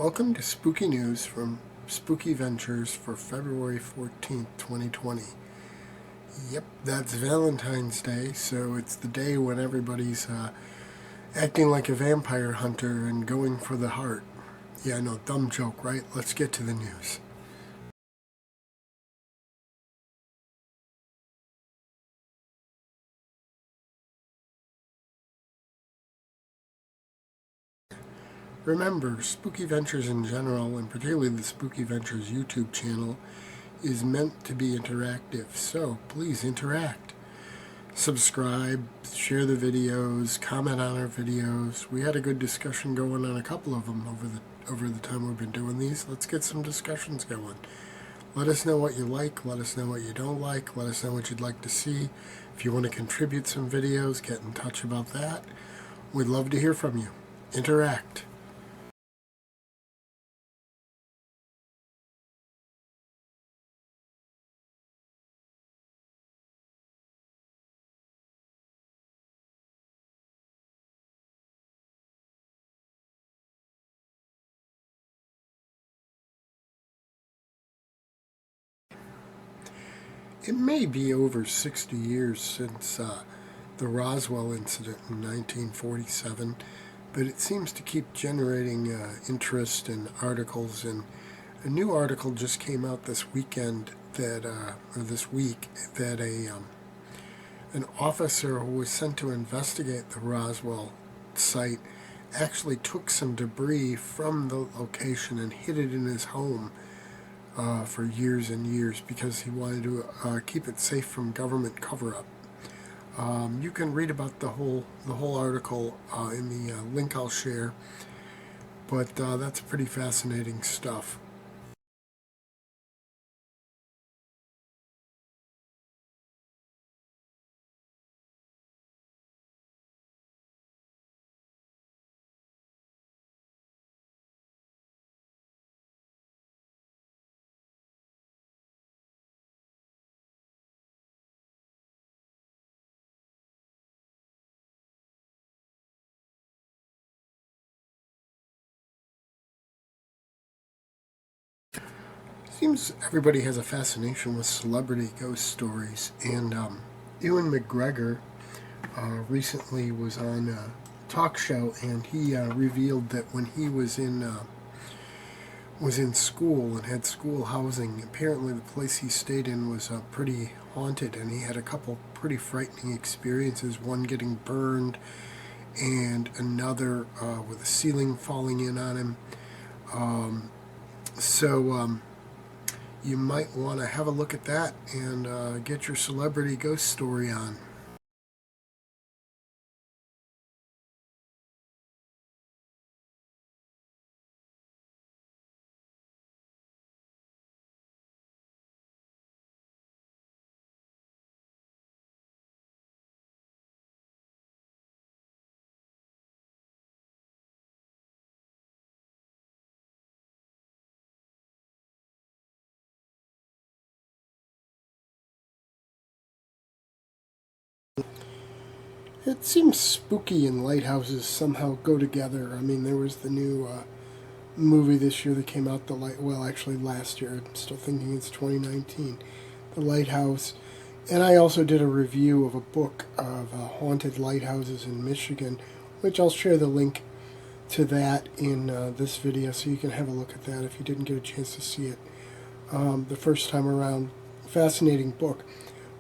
Welcome to Spooky News from Spooky Ventures for February 14th, 2020. Yep, that's Valentine's Day, so it's the day when everybody's acting like a vampire hunter and going for the heart. Yeah, I know, dumb joke, right? Let's get to the news. Remember, Spooky Ventures in general, and particularly the Spooky Ventures YouTube channel, is meant to be interactive, so please interact. Subscribe, share the videos, comment on our videos. We had a good discussion going on a couple of them over the time we've been doing these. Let's get some discussions going. Let us know what you like, let us know what you don't like, let us know what you'd like to see. If you want to contribute some videos, get in touch about that. We'd love to hear from you. Interact. It may be over 60 years since the Roswell incident in 1947, but it seems to keep generating interest in articles. And a new article just came out this weekend that, or this week, that an officer who was sent to investigate the Roswell site actually took some debris from the location and hid it in his home for years and years because he wanted to keep it safe from government cover-up. You can read about the whole article in the link I'll share, but that's pretty fascinating stuff. Seems everybody has a fascination with celebrity ghost stories, and Ewan McGregor recently was on a talk show, and he revealed that when he was in school and had school housing, apparently the place he stayed in was pretty haunted, and he had a couple pretty frightening experiences, one getting burned and another with the ceiling falling in on him. You might want to have a look at that and get your celebrity ghost story on. It seems spooky and lighthouses somehow go together. I mean, there was the new movie this year that came out, actually last year. I'm still thinking it's 2019. The Lighthouse. And I also did a review of a book of haunted lighthouses in Michigan, which I'll share the link to that in this video so you can have a look at that if you didn't get a chance to see it the first time around. Fascinating book.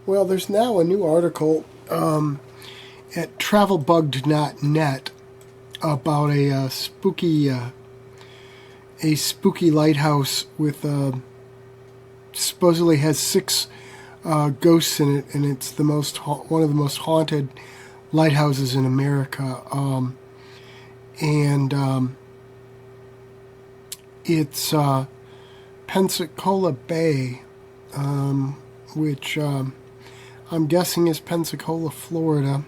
Well, there's now a new article at travelbugged.net about a spooky lighthouse with supposedly has 6 ghosts in it, and it's one of the most haunted lighthouses in America. It's Pensacola Bay, which I'm guessing is Pensacola, Florida.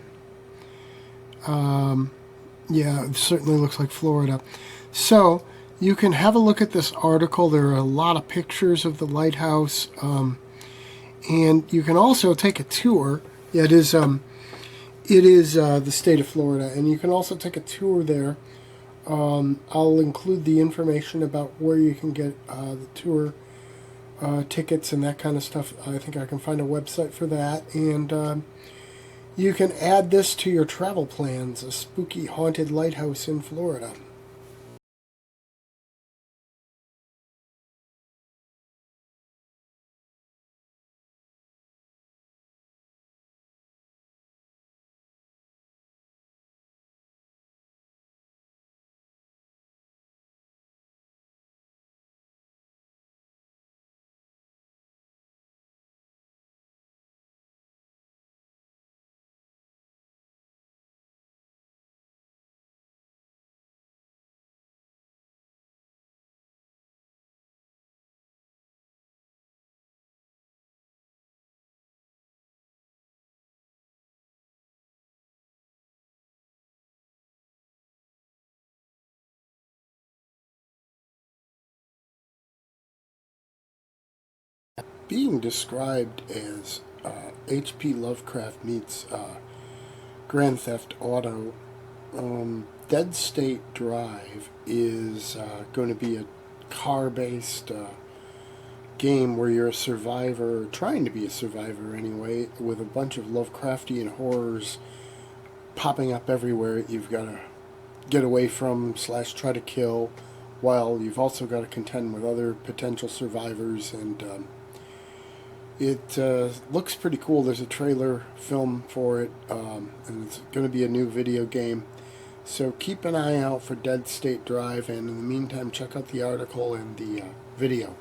Yeah, it certainly looks like Florida. So you can have a look at this article. There are a lot of pictures of the lighthouse, and you can also take a tour. Yeah, it is the state of Florida, and you can also take a tour there I'll include the information about where you can get the tour tickets and that kind of stuff. I think I can find a website for that. And you can add this to your travel plans, a spooky haunted lighthouse in Florida. Being described as H.P. Lovecraft meets Grand Theft Auto, Dead State Drive is going to be a car-based game where you're a survivor, trying to be a survivor anyway, with a bunch of Lovecraftian horrors popping up everywhere. You've got to get away from / try to kill, while you've also got to contend with other potential survivors. And it looks pretty cool. There's a trailer film for it, and it's going to be a new video game. So keep an eye out for Dead State Drive, and in the meantime, check out the article and the video.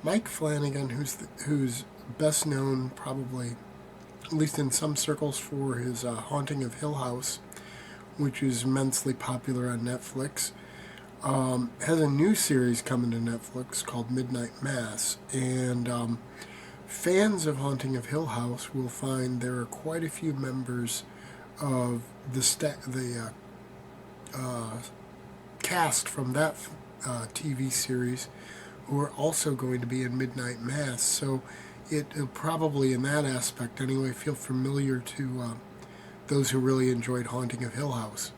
Mike Flanagan, who's best known probably, at least in some circles, for his Haunting of Hill House, which is immensely popular on Netflix, has a new series coming to Netflix called Midnight Mass. And fans of Haunting of Hill House will find there are quite a few members of the cast from that TV series who are also going to be in Midnight Mass. So it'll probably, in that aspect anyway, feel familiar to those who really enjoyed Haunting of Hill House.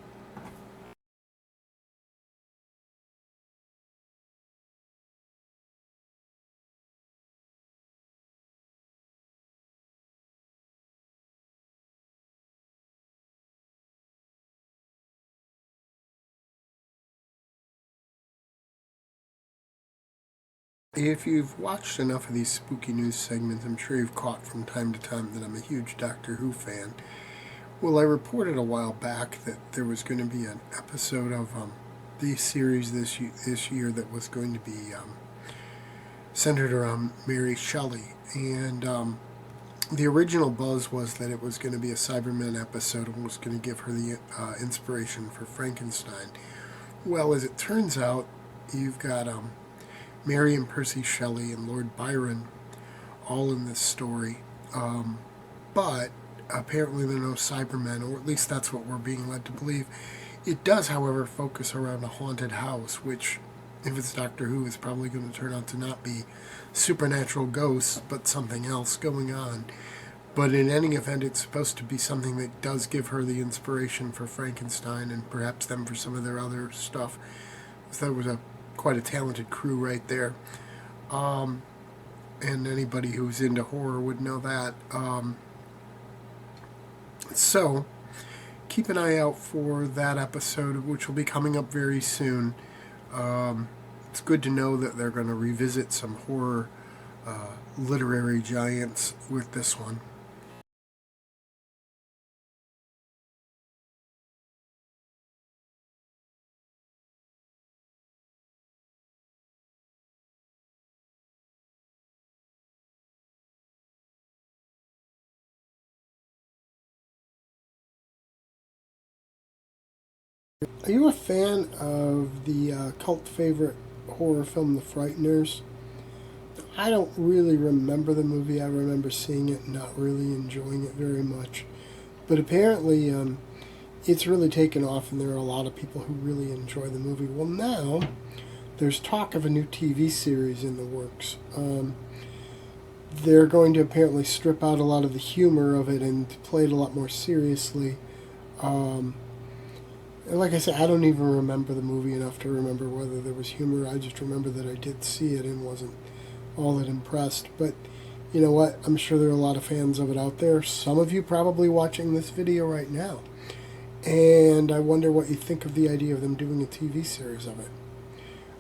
If you've watched enough of these spooky news segments, I'm sure you've caught from time to time that I'm a huge Doctor Who fan. Well, I reported a while back that there was going to be an episode of the series this year that was going to be centered around Mary Shelley. And the original buzz was that it was going to be a Cybermen episode and was going to give her the inspiration for Frankenstein. Well, as it turns out, you've got Mary and Percy Shelley and Lord Byron all in this story. But apparently there are no Cybermen, or at least that's what we're being led to believe. It does, however, focus around a haunted house, which, if it's Doctor Who, is probably going to turn out to not be supernatural ghosts, but something else going on. But in any event, it's supposed to be something that does give her the inspiration for Frankenstein and perhaps them for some of their other stuff. So that was quite a talented crew right there. And anybody who's into horror would know that. So, keep an eye out for that episode, which will be coming up very soon. It's good to know that they're going to revisit some horror literary giants with this one. Are you a fan of the cult favorite horror film, The Frighteners? I don't really remember the movie. I remember seeing it and not really enjoying it very much. But apparently, it's really taken off, and there are a lot of people who really enjoy the movie. Well, now there's talk of a new TV series in the works. They're going to apparently strip out a lot of the humor of it and play it a lot more seriously. Um, and like I said, I don't even remember the movie enough to remember whether there was humor. I just remember that I did see it and wasn't all that impressed. But you know what? I'm sure there are a lot of fans of it out there. Some of you probably watching this video right now. And I wonder what you think of the idea of them doing a TV series of it.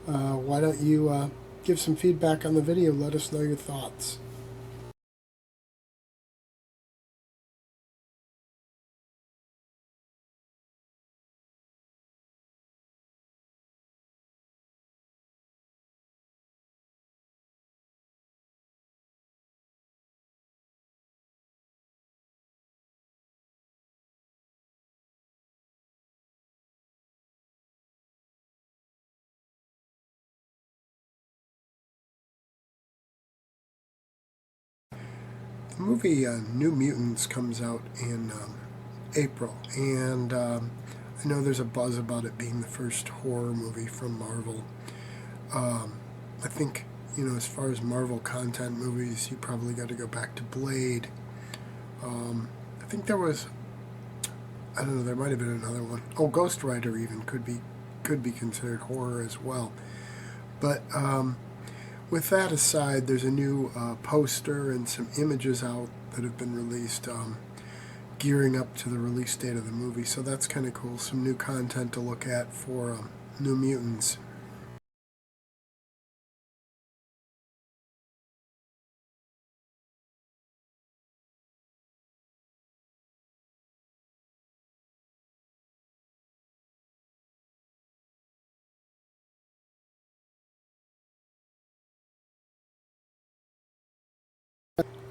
Why don't you give some feedback on the video? Let us know your thoughts. The movie New Mutants comes out in April, and I know there's a buzz about it being the first horror movie from Marvel. I think, as far as Marvel content movies, you probably got to go back to Blade. I think there was, I don't know, there might have been another one. Oh, Ghost Rider even could be considered horror as well. But with that aside, there's a new poster and some images out that have been released, gearing up to the release date of the movie. So that's kind of cool. Some new content to look at for New Mutants.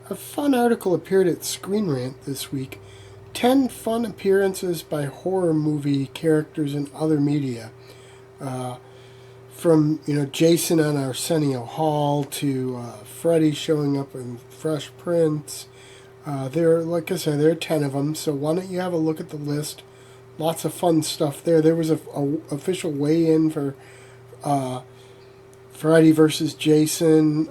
A fun article appeared at Screen Rant this week. 10 fun appearances by horror movie characters in other media. Uh, from Jason on Arsenio Hall to Freddy showing up in Fresh Prince. Like I said, there are 10 of them. So why don't you have a look at the list? Lots of fun stuff there. There was a official weigh-in for Freddy versus Jason.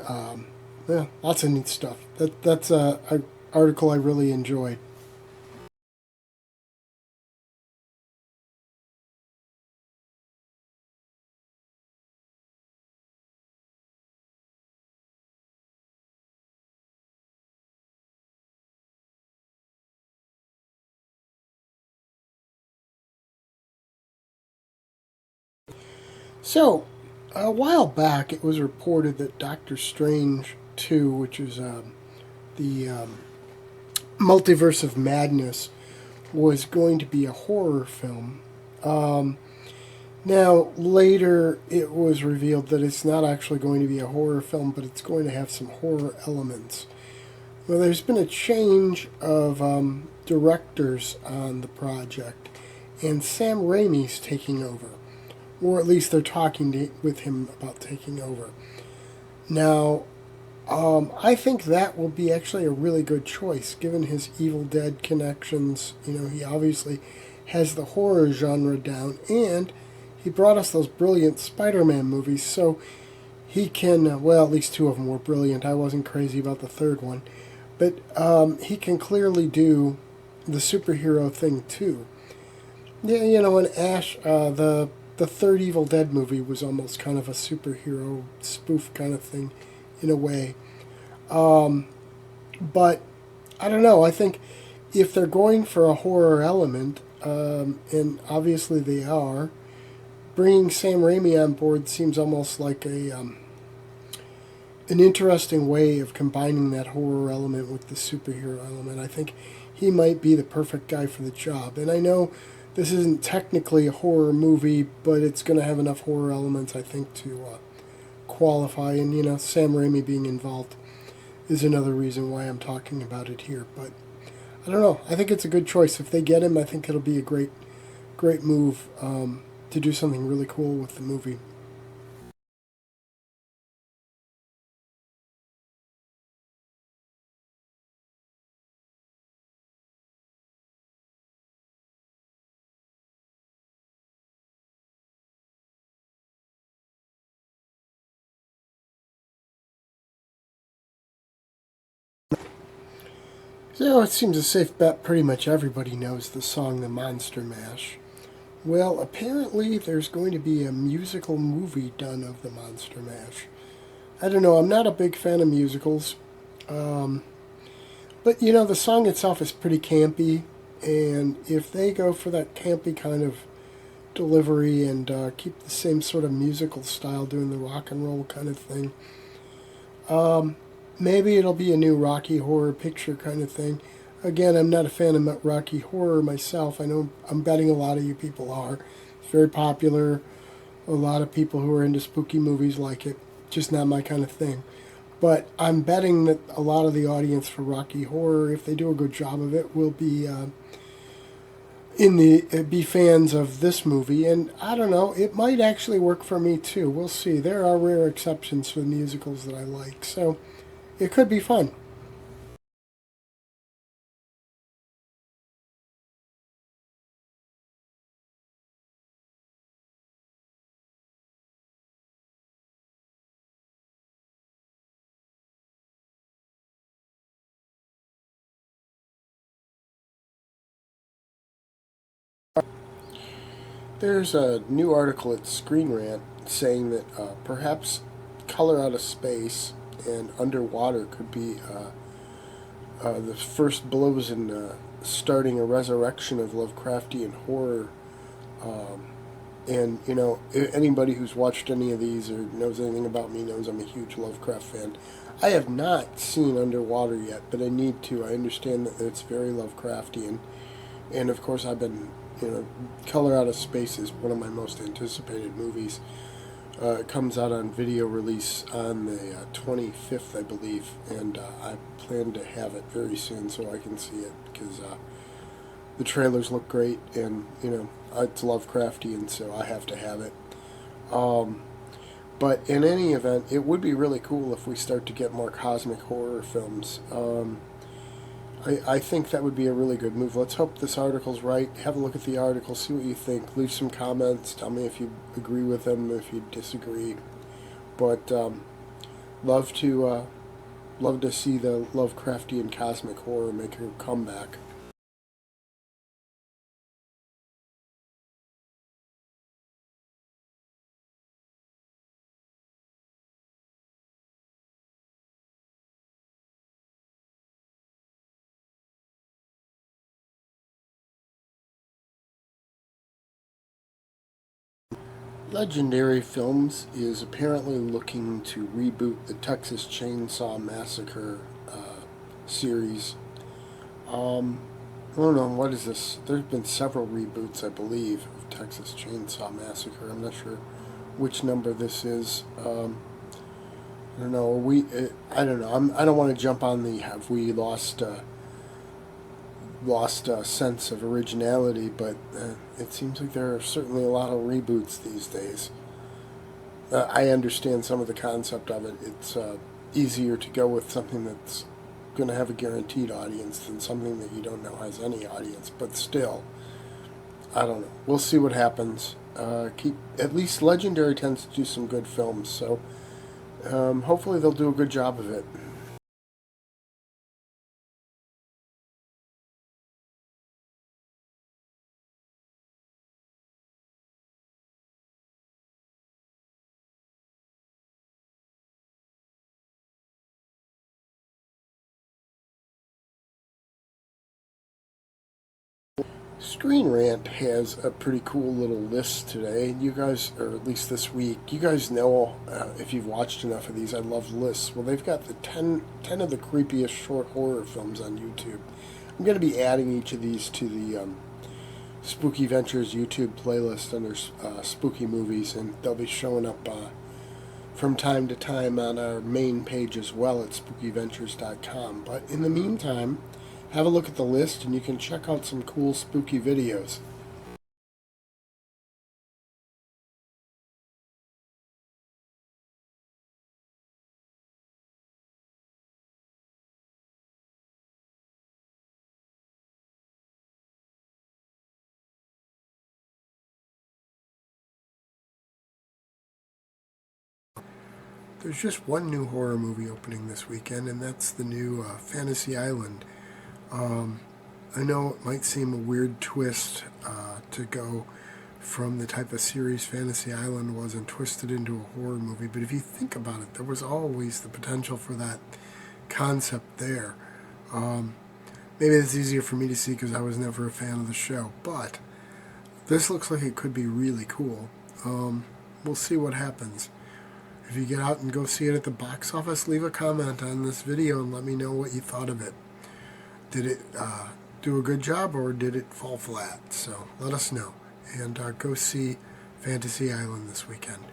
Yeah, lots of neat stuff. That's a article I really enjoyed. So, a while back, it was reported that Doctor Strange 2, which is the Multiverse of Madness, was going to be a horror film. Now, later it was revealed that it's not actually going to be a horror film, but it's going to have some horror elements. Well, there's been a change of directors on the project, and Sam Raimi's taking over. Or at least they're talking with him about taking over. Now, I think that will be actually a really good choice, given his Evil Dead connections. He obviously has the horror genre down, and he brought us those brilliant Spider-Man movies, so he can, well, at least two of them were brilliant. I wasn't crazy about the third one. But he can clearly do the superhero thing, too. Yeah, and Ash, the third Evil Dead movie was almost kind of a superhero spoof kind of thing, in a way. But I don't know. I think if they're going for a horror element, and obviously they are, bringing Sam Raimi on board seems almost like an interesting way of combining that horror element with the superhero element. I think he might be the perfect guy for the job. And I know this isn't technically a horror movie, but it's going to have enough horror elements, I think, to qualify. And, Sam Raimi being involved is another reason why I'm talking about it here. But I don't know. I think it's a good choice. If they get him, I think it'll be a great great move to do something really cool with the movie. So it seems a safe bet pretty much everybody knows the song The Monster Mash. Well, apparently there's going to be a musical movie done of The Monster Mash. I don't know, I'm not a big fan of musicals. But you know, the song itself is pretty campy, and if they go for that campy kind of delivery and keep the same sort of musical style doing the rock and roll kind of thing, maybe it'll be a new Rocky Horror Picture kind of thing. Again, I'm not a fan of Rocky Horror myself. I know I'm betting a lot of you people are. It's very popular. A lot of people who are into spooky movies like it. Just not my kind of thing. But I'm betting that a lot of the audience for Rocky Horror, if they do a good job of it, will be be fans of this movie. And I don't know, it might actually work for me too. We'll see. There are rare exceptions for musicals that I like, so it could be fun. There's a new article at Screen Rant saying that perhaps color out of space and underwater could be the first blows in starting a resurrection of Lovecraftian horror. And, you know, anybody who's watched any of these or knows anything about me knows I'm a huge Lovecraft fan. I have not seen Underwater yet, but I need to. I understand that it's very Lovecraftian. And, of course, I've been, you know, Color Out of Space is one of my most anticipated movies. It comes out on video release on the 25th, I believe, and I plan to have it very soon so I can see it because the trailers look great, and you know it's Lovecraftian, so I have to have it. Um, but in any event, it would be really cool if we start to get more cosmic horror films. I think that would be a really good move. Let's hope this article's right. Have a look at the article, see what you think. Leave some comments. Tell me if you agree with them, if you disagree. But love to love to see the Lovecraftian cosmic horror make a comeback. Legendary Films is apparently looking to reboot the Texas Chainsaw Massacre series. I don't know, what is this? There's been several reboots, I believe, of Texas Chainsaw Massacre. I'm not sure which number this is. I don't know. I don't know. I don't want to jump on the have we lost a sense of originality, but it seems like there are certainly a lot of reboots these days. I understand some of the concept of it. It's easier to go with something that's going to have a guaranteed audience than something that you don't know has any audience. But still, I don't know. We'll see what happens. Keep at least Legendary tends to do some good films, so hopefully they'll do a good job of it. Screen Rant has a pretty cool little list today. You guys, or at least this week, you guys know if you've watched enough of these, I love lists. Well, they've got the 10 of the creepiest short horror films on YouTube. I'm going to be adding each of these to the Spooky Ventures YouTube playlist under spooky movies, and they'll be showing up from time to time on our main page as well at spookyventures.com. But in the meantime, have a look at the list and you can check out some cool spooky videos. There's just one new horror movie opening this weekend, and that's the new Fantasy Island. I know it might seem a weird twist to go from the type of series Fantasy Island was and twist it into a horror movie, but if you think about it, there was always the potential for that concept there. Maybe it's easier for me to see because I was never a fan of the show, but this looks like it could be really cool. We'll see what happens. If you get out and go see it at the box office, leave a comment on this video and let me know what you thought of it. Did it do a good job or did it fall flat? So let us know. And go see Fantasy Island this weekend.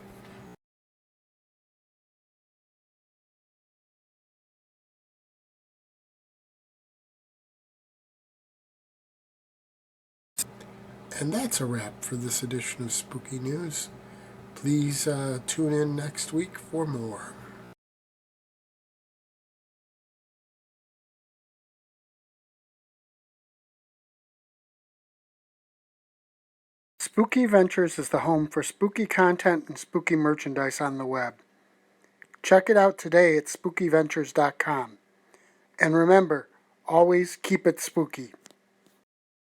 And that's a wrap for this edition of Spooky News. Please tune in next week for more. Spooky Ventures is the home for spooky content and spooky merchandise on the web. Check it out today at spookyventures.com. And remember, always keep it spooky.